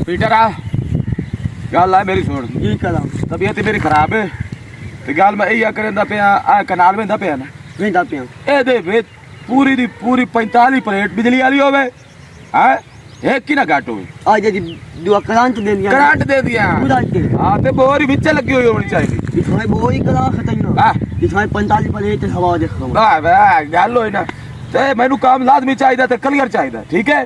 Peter आ गल है मेरी सुन जी करा तबीयत मेरी खराब है ते गल मैं इया करदा पिया आ कनाल वेंदा पिया ना वेंदा पिया ए दे वे पूरी दी पूरी 45 प्लेट बिजली वाली होवे हैं एक की ना घट होवे आज जी दुआ करंट दे दिया करंट दे दिया पूरा के हां ते बोरी विच लगी हुई होनी चाहिए दिखाई बोरी करा खतरना हां दिखाई 45 प्लेट हवा देखो वाह वाह गल होई ना ते मैनू काम लाजमी चाहिए ते क्लियर चाहिए ठीक है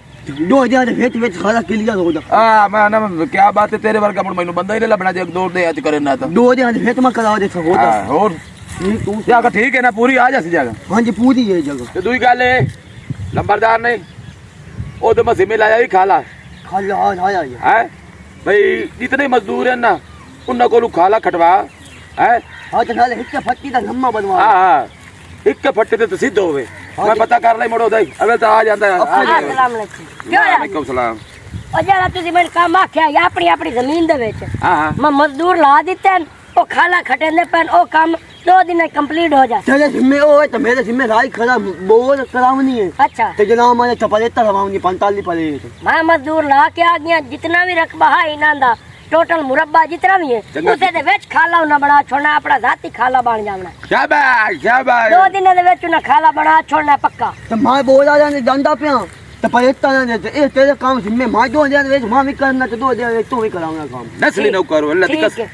2000 वेच वेच सारा क्लियर हो जा हां मैं ना क्या बात है तेरे वर्गा मुड़ मैनू बंदा ही नहीं लभना जे दौड़ दे आज करे ना तो 2000 वेच में करा दे सको और तू जगह ठीक है ना पूरी आ जासी जगह हां जी पूरी है जगह ते दूई गल है नंबरदार ने ओ तो मसी में लाया ही खाला खाला आया है भाई जितने मजदूर हैं ना उन को खाला खटवा है हां तो नाले हिट फट्टी दा लम्मा बनवा हां हां एक फट्टे ते सिद्ध होवे मैं पता कर ले मोड़ो दई अबे तो आ जांदा है अस्सलाम वालेकुम क्यों यार वालेकुम सलाम ओ जरा तुसी मेरे काम आख्या या अपनी अपनी जमीन दे विच हां हां मैं मजदूर ला दिते ओ खाला खटेंदे पेन ओ काम 2 दिन में कंप्लीट हो जाए तेरे जिम्मे ओ है तो मेरे जिम्मे राई खड़ा बोल करावनी है अच्छा ते जनाब मैंने चपलेता रवाऊंगी 45 प्लेट मैं मजदूर ला के आ गया जितना भी रकबा है इना दा टोटल मुरब्बा जितना भी है उसे दे विच खाला ना बना छोड़ना अपना जाती खाला बन जावना शाबाश शाबाश 2 दिन दे विच ना खाला बना छोड़ना पक्का तो मैं बोला जाने जानदा पिया तो पलेता ना दे ए तेरे काम जिम्मे मैं 2000 वेच मैं भी करना तो 2000 वेच तू भी कराऊंगा काम नस्ली नौकर अल्लाह दी ठीक कसम है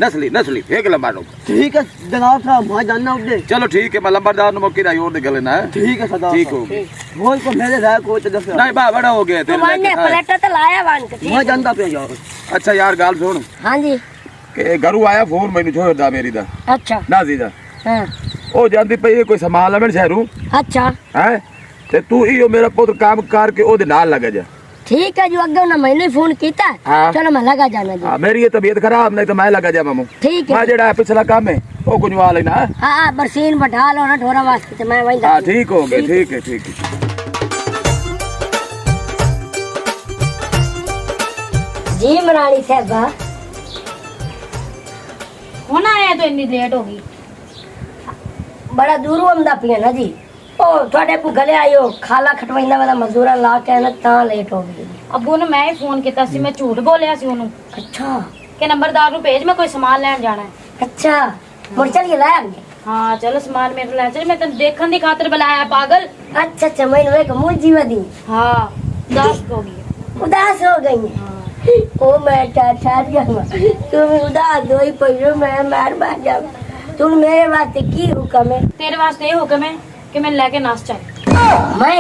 नस्ली नस्ली एक लंबा नौकर ठीक है जनाब साहब मैं जानना उठे चलो ठीक है मैं लंबरदार नु मौके दा और दे गले ना ठीक है सदा ठीक हो गया बोल को मेरे लायक हो तो दस नहीं बा बड़ा हो गया तो तेरे मैंने लायक है। प्लेट तो लाया वन के मैं जानदा पिया यार अच्छा यार गाल सुन हां जी के घरू आया फोन मैनू छोड़दा मेरी दा अच्छा नाजी दा हां ओ जानदी पई कोई संभाल लवे शहरू अच्छा हैं ते तू इयो मेरा पुत्र काम करके ओदे नाल लग जा ठीक है जो अगे ना मैंने फोन किया हाँ। चलो मैं लगा जाना जी हां मेरी ये तबीयत खराब नहीं तो मैं लगा जा मामू ठीक है मैं जेड़ा पिछला काम है ओ कुंजवा लेना हाँ बरसीन बैठा लो ना ढोरा वास्ते तो मैं वहीं हां जाती ठीक हो गए ठीक है ठीक है जी मरानी साहबा होना आया तो इतनी लेट हो गई बड़ा दूर आंदा पिया ना जी ओ थोड़े को गले आयो खाला खटवाइंदा वाला मजदूरा ला के ना ता लेट हो गई अबू ने मैं ही फोन किया सी मैं झूठ बोलिया सी ओनू अच्छा कि नंबरदार नु भेज मैं कोई सामान लेन जाना है अच्छा मुड़ चलिए लाया हाँ चलो सामान मेरे ले चल मैं तेन देखने की खातिर बुलाया पागल अच्छा अच्छा मैंने वे मुझ जीवा दी हाँ उदास हो गई उदास हो गई है हाँ। ओ मैं ठहर जाऊंगा तुम उदास हो ही पड़ो मैं मार मार जाऊँ तुम मेरे वास्ते की हुक्म है तेरे वास्ते ये हुक्म है कि मैं लेके नाच चल मैं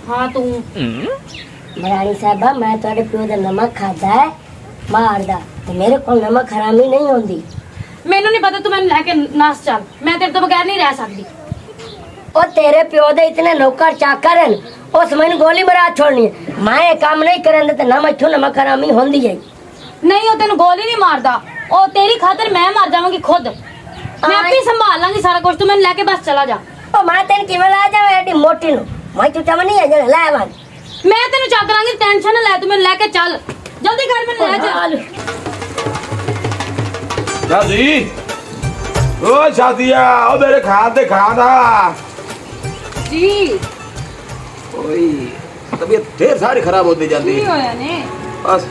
हाँ तू मरानी साहबा मैं थोड़े प्यो दा नमक खाता है मारदा ते मेरे को नमक हरामी नहीं होंदी मैनू नहीं पता तू मैंने लेके नाच चल मैं तेरे तो बगैर नहीं रह सकती ओ तेरे प्यो दे इतने नौकर चाकर हैं उस मैंने गोली मार छोड़नी है मैं ये काम नहीं करन ते ना मैथों नमक हरामी होंदी है नहीं वो तेन गोली नहीं मारदा ओ तेरी खातिर मैं मर जाऊंगी खुद मैं अपनी संभाल लांगी सारा कुछ तू मैंने लेके बस चला जा ओ मैं तेन किवें ला जावे एडी मोटी नु मैं तू चम नहीं है जे ला वन मैं तेन चक लांगी टेंशन ना ले तू मैंने लेके चल जल्दी घर में ले जा शादी ओ शादिया ओ मेरे खाते खाना जी ओए तबीयत ढेर सारी खराब होती जाती की है होया ने बस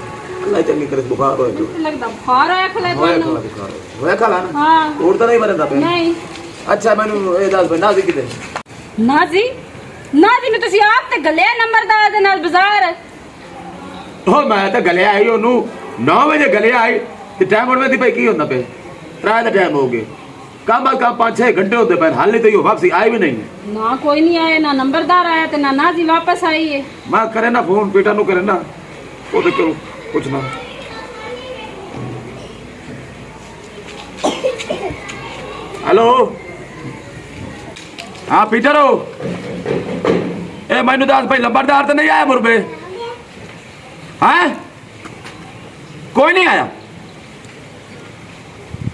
अल्लाह चंगी करे बुखार हो जो लगदा बुखार आया खले होया तन्नू बुखार होया खाला ना हां और तो नहीं मरदा पे नहीं अच्छा मैनू ए दस बना दी किते नाजी नाजी ने ਤੁਸੀਂ ਆਪ ਤੇ ਗੱਲੇ ਨੰਬਰਦਾਰ ਦੇ ਨਾਲ ਬਾਜ਼ਾਰ ओ मैं तो गले आई ओनू 9 बजे गले आई ते टाइम और में दी पे की होंदा पे त्रा दा टाइम हो गए कम 5-6 घंटे होते पे हाल नहीं तो यो वापसी आई भी नहीं ना कोई नहीं आया ना नंबरदार आया ते ना नाजी वापस आई है मैं करे ना फोन पीटा नु करे ना ओ तो करो कुछ ना हेलो हाँ पीटर हो ए मैनू दस भाई लंबरदार तो नहीं आया मुरबे हैं कोई नहीं आया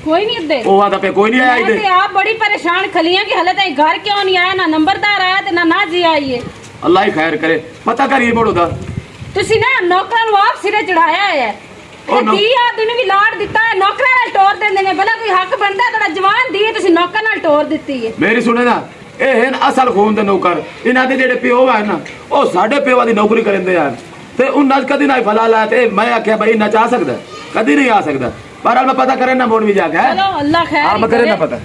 कोई नहीं दे ओ आदा पे कोई नहीं आया मैं इधर ते आप बड़ी परेशान खलियां कि हले तक घर क्यों नहीं आया ना नंबरदार आया ते ना नाजी आई है अल्लाह ही खैर करे पता करिए बड़ो दा ਤੁਸੀਂ ਨਾ ਨੌਕਰਾਂ ਨੂੰ ਆਪ ਸਿਰੇ ਚੜਾਇਆ ਹੈ ਉਹ ਨੌ- ਦੀ ਆਦਮੀ ਨੂੰ ਵੀ ਲਾੜ ਦਿੱਤਾ ਹੈ ਨੌਕਰਾਂ ਨਾਲ ਟੋਰ ਦਿੰਦੇ ਨੇ ਭਲਾ ਕੋਈ ਹੱਕ ਬਣਦਾ ਤੁਹਾਡਾ ਜਵਾਨ ਦੀ ਹੈ ਤੁਸੀਂ ਨੌਕਰ ਨਾਲ ਟੋਰ ਦਿੱਤੀ ਹੈ मेरी सुने ना ਇਹ ਹਨ ਅਸਲ ਖੂਨ ਦੇ ਨੌਕਰ। ਇਹਨਾਂ ਦੇ ਜਿਹੜੇ ਪਿਓ ਆ ਨਾ ਉਹ ਸਾਡੇ ਪਿਓਾਂ ਦੀ ਨੌਕਰੀ ਕਰਦੇ ਆ ਤੇ ਉਹਨਾਂ ਕਦੀ ਨਾ ਫਲਾ ਲਾ ਤੇ ਮੈਂ ਆਖਿਆ ਭਾਈ ਨਾ ਚਾਹ ਸਕਦਾ ਕਦੀ ਨਹੀਂ ਆ ਸਕਦਾ ਪਰ ਮੈਂ ਪਤਾ ਕਰੇ ਨਾ ਮੋੜ ਵੀ ਜਾ ਕੇ चलो अल्लाह खैर ਹਾਂ ही ਮੈਂ ਕਰੇ ਨਾ करे। ਪਤਾ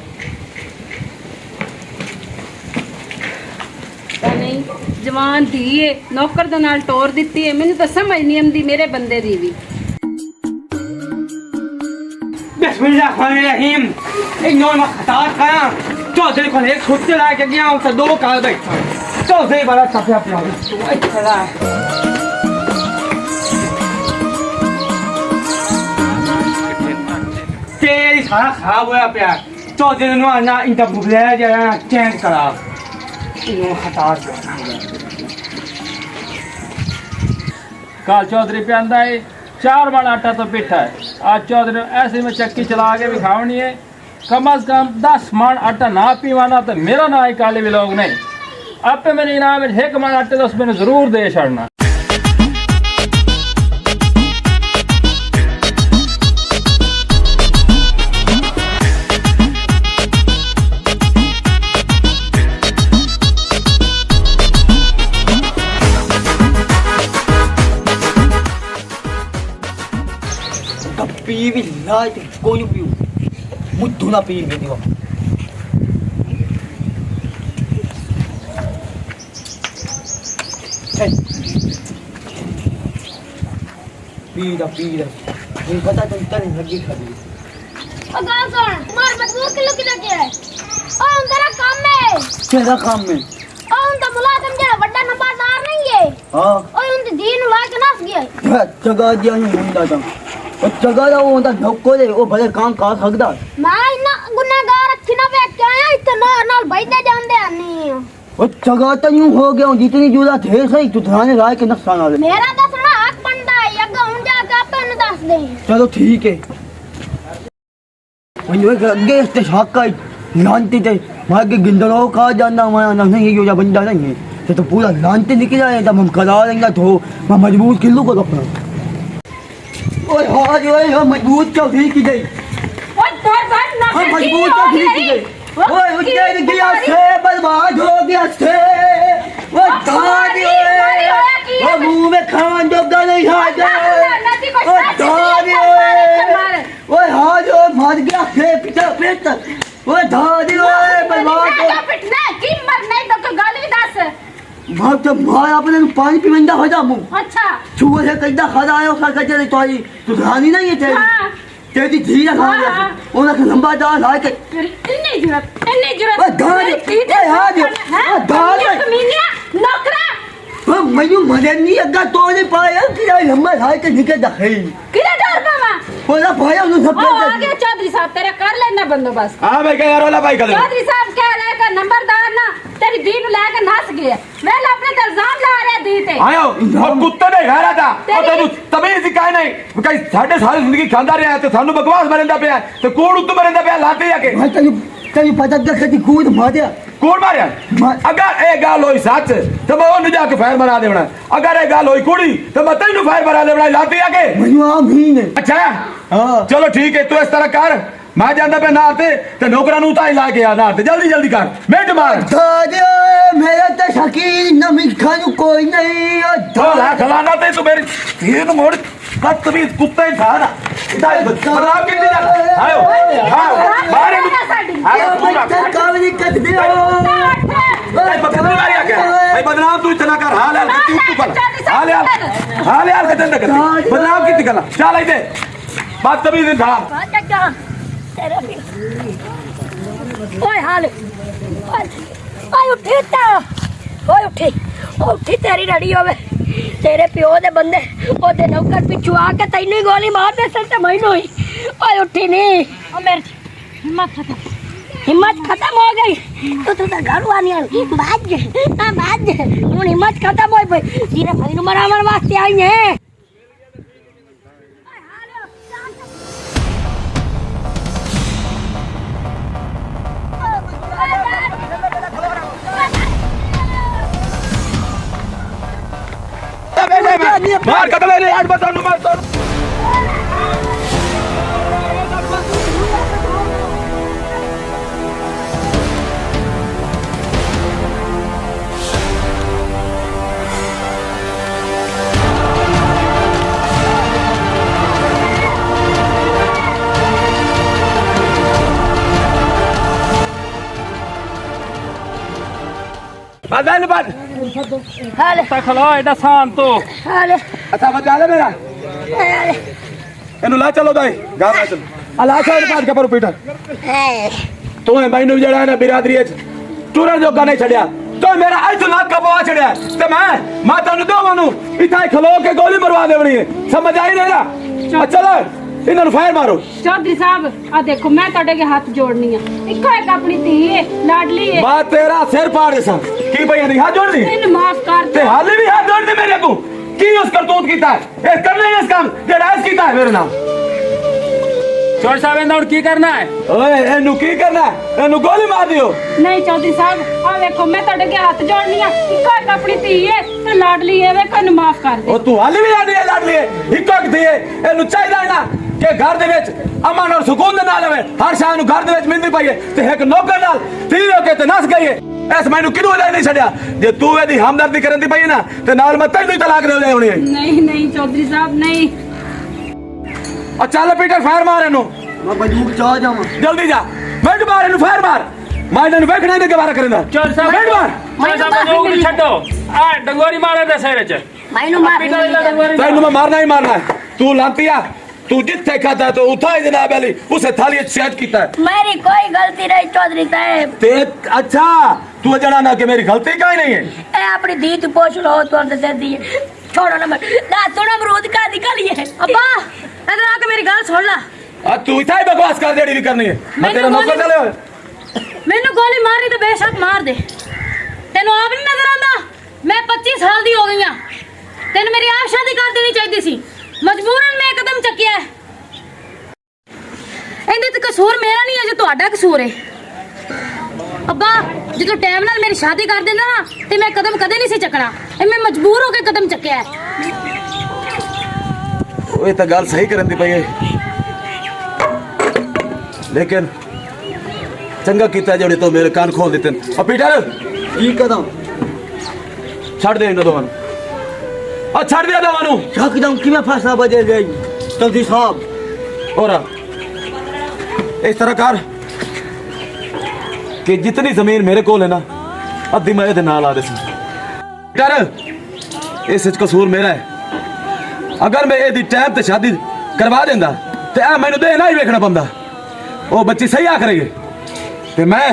ਤਾਂ ਨਹੀਂ ਜਵਾਨ ਧੀ ਏ ਨੌਕਰ ਦੇ ਨਾਲ ਟੋਰ ਦਿੱਤੀ ਏ ਮੈਨੂੰ ਤਾਂ ਸਮਝ ਨਹੀਂ ਆਉਂਦੀ ਮੇਰੇ ਬੰਦੇ ਦੀ ਵੀ। बिस्मिल्लाहिर्रहमानिर्रहीम एक नॉन में खता खाया चौधरी को एक खुद से ला के गया हूं तो दो काल बैठा चौधरी वाला सबसे अपना खड़ा तेरी सारा खराब होया पिया चौधरी ने आना इनका बुगले जरा चेंज करा इन्हों खता काल चौधरी पे आंदा है 4 मन आटा तो पिठा है। आज चौधरी ऐसे में चक्की चला के भी खावनी है। कम अज कम 10 मन आटा ना पीवाना तो मेरा ना ही काले भी लोग नहीं। अब पे मेरे इनाम में 1 मन आटे तो उस मैंने जरूर दे छड़ना। पी भी लाए तो कोई भी मुद्दू ना पी में दियो पी ये पता चलता नहीं लगी खाली गाँव सुन मार मजबूर किलो किलो क्या है और तेरा काम है तेरा काम में और उनका मुलाजिम जरा बड़ा नंबरदार नहीं है हाँ और उनके दीन ला के नस गया जगह दिया नहीं मुंडा था और जगह दा वो उनका नौकर है वो भले काम कर सकदा मैं इतना गुनहगार अच्छी ना बैठ के आया इतना नाल बैठे जांदे नहीं और जगह तो यूं हो गया जितनी जरूरत है सही तू थाने राय के नुकसान आवे मेरा दसना हक बनता है अगर हम जाके आपे उन्हें दस दे चलो ठीक है मुझे अगे इससे शक आई लानती थे मैं के गिंदरों का जानना मैं नहीं यो बंदा नहीं है तो पूरा लानती निकल आए तब हम करा देंगे तो मैं मजबूत किलो को रखना ओए हाँ मजबूत क्यों ठीक की गई हम मजबूत क्यों ठीक की गई ओए उजड़ गया से बर्बाद हो गया से वो धानी वो मुंह में खान जोगा नहीं आ जाए वो धानी ओए हाँ जो मर गया से पिता पिता वो धानी बर्बाद हो मां तो मां अपने पानी पीवंदा हो जा मुंह अच्छा छुआ से कदा खड़ा आयो सर कजे तो आई तू धानी नहीं है तेरी तेरी धीरे खा हाँ। ओना के लंबा दाल लाए के इतनी जरूरत ओ धानी ए हां जो ओ धानी कमीनिया नौकरा ओ मयू मदनी अगा तो ने पाया कि लंबा लाए के निकल दखई किला डर बाबा ओला भाई उन सब ओ आ गया चौधरी साहब तेरा कर लेना बंदोबस्त हाँ भाई क्या यार वाला भाई कर चौधरी साहब क्या लेकर नंबरदार ना तेरी दी नु लेकर नस गया मैं अपने ते इल्जाम ला रहा दी ते आयो और कुत्ते ने खा रहा था और तेनू तभी सिखाया नहीं कई साढ़े सारी जिंदगी खांदा रहा है तो सानू बकवास मरंदा पिया तो कौन उत्तू मरंदा पिया लाते जाके मैं तेरी पता कर कदी कूद मारया कौन मारिया अगर ए गाल होई सच तो मैं ओनु जाके फायर मारा देवना अगर ए गाल होई कुड़ी तो मैं तेनू फायर मारा देवना लाते जाके मयू आ महीने अच्छा हां चलो ठीक है तू इस तरह कर मैं जांदा पे नहाते ते नौकरां नु ताई ला के आ नहाते जल्दी जल्दी कर मिनट मार दादे मेरा तो शकील न मिठा नु कोई नहीं ओ थोड़ा खलाना ते तू मेरी तीन मोड़ कत भी कुत्ते खाना दाई बदलाव कितनी जा आयो हां मारे आयो बच्चा कावली कट दे भाई बदनाम मारिया क्या भाई बदनाम तू इतना कर हाल हाल तू कर हाल हाल कदन कर बदनाम कितनी करना चल आई दे बात तभी दिन था ओए हाल ओए उठी तेरी रड़ी होवे तेरे प्यो दे बंदे ओदे नौकर पिछू आके तैनू गोली मार दे सर ते मैनू ही ओए उठी नहीं ओ मेरी हिम्मत खत्म हो गई तो घर आनी बाज हूँ हिम्मत खत्म हो गई तेरे भाई नु मरावन वास्ते आई है मार कदम ले आज बता नु मार तो बैल बन हाले ਤਾਂ ਖਲੋ ਐਡਾ ਸ਼ਾਨ ਤੋਂ हाले अच्छा बचा ले मेरा हाले इन्हों ला चलो दाई गा ला चल अल्लाह से बात के पर पीटर तू है मैनू जड़ा है ना बिरादरी टूरन जोगा नहीं छड़िया तो मेरा अज तो नाक कपवा छड़िया ते मैं माता नु दोवां नु इथा खलो के गोली मरवा देवनी है समझ आई नहीं ना चलो इन्हों फायर मारो चौधरी साहब आ देखो मैं ਤੁਹਾਡੇ के हाथ जोड़नी है इको एक अपनी धी है लाडली है बात तेरा सिर पाड़ दे सन की भैया नहीं हाथ जोड़ दी इन्हें माफ कर ते हाले भी हाथ जोड़ दे मेरे को की उस करतूत कीता है ए करने इस काम जेड़ा इस कीता है मेरे नाम ਚੋਰ ਸਾਹਿਬ ਇਹਨਾਂ ਨੂੰ ਕੀ ਕਰਨਾ ਹੈ ओए एनु की करना है एनु गोली मार दियो नहीं चौधरी साहब आ देखो मैं ਤੁਹਾਡੇ के हाथ जोड़नी है इको एक अपनी धी है ते लाडली है वे कोई माफ कर दे ओ तू हाले भी आदी लाड लिए इको एक दिए एनु चाहिदा ना कि घर दे विच अमन और सुकून दे नाल रहे हर शाम नु घर दे विच मिलदी पई है ते एक नौकर नाल तीर हो के ते नस गई है ऐस मैनू किदू ले नहीं छड़या जे तू एदी हमदर्दी करन दी पई है ना ते नाल मैं तैनू तलाक दे देनी है नहीं नहीं चौधरी साहब नहीं और चल पीटर फायर मार एनु मैं बंदूक चाह जावा जल्दी जा मिनट मार एनु फायर मार मैं एनु वेखना नहीं दोबारा करेंदा ਚੋਰ ਸਾਹਿਬ मिनट मार ਚੋਰ ਸਾਹਿਬ ਬੰਦੂਕ ਨਹੀਂ ਛੱਡੋ ਆ ਡੰਗੋਰੀ ਮਾਰੇ ਦੇ ਸਿਰ 'ਚ मैनू मार ਪੀਟਰ ਇਹਦਾ ਡੰਗੋਰੀ तैनू मैं मारना ही मारना है तू लांतिया तू जिथे खाता तो उठा ही जनाब अली उसे थाली सेट कीता है मेरी कोई गलती नहीं चौधरी साहब ते अच्छा तू जड़ा ना कि मेरी गलती काई नहीं है ए अपनी दी तू पूछ लो तो दे दी छोड़ो ना मैं ना सुनो अमरूद का निकली है अब्बा इधर आके मेरी गल सुन ला अब तू इतना ही बकवास कर देड़ी भी करनी है मैं तेरा नौकर चले हो मैनू गोली मारनी तो बेशक मार दे तेन आप नहीं नजर आंदा मैं 25 साल दी हो गई हां तेन मेरी आप शादी कर देनी चाहिए सी मजबूरन मैं कदम चुकिया है ਇਹਦੇ ਤੇ ਕਸੂਰ ਮੇਰਾ ਨਹੀਂ ਹੈ ਜੋ ਤੁਹਾਡਾ ਕਸੂਰ ਹੈ ਅੱਬਾ ਜਦੋਂ ਟਾਈਮ ਨਾਲ ਮੇਰੀ ਸ਼ਾਦੀ ਕਰ ਦਿੰਦਾ ਨਾ ਤੇ ਮੈਂ ਕਦਮ ਕਦੇ ਨਹੀਂ ਸੀ ਚੱਕਣਾ ਇਹ ਮੈਂ ਮਜਬੂਰ ਹੋ ਕੇ ਕਦਮ ਚੱਕਿਆ ਹੈ ओए तो गल सही करन दी पई है लेकिन चंगा कीता जोड़े तो मेरे कान खोल देते और पीटर की कदम छड़ दे इन दोवां और छड़ दे दोवां नु एकदम कि मैं फैसला बदल गई चौधरी साहब और इस तरह कर कि जितनी जमीन मेरे को है ना अद्धी मैं इहदे नाल आ दे डर इस विच कसूर मेरा है अगर मैं एदी टाइम ते शादी करवा देंदा ते आ मैनू दे ना ही वेखना पौंदा ओ बच्ची सही आख रही है ते मैं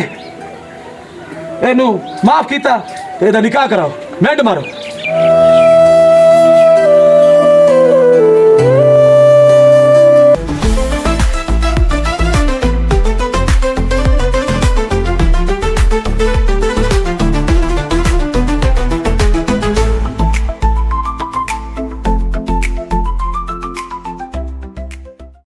एनू माफ कीता ते एदा निकाह कराओ मिंट मारो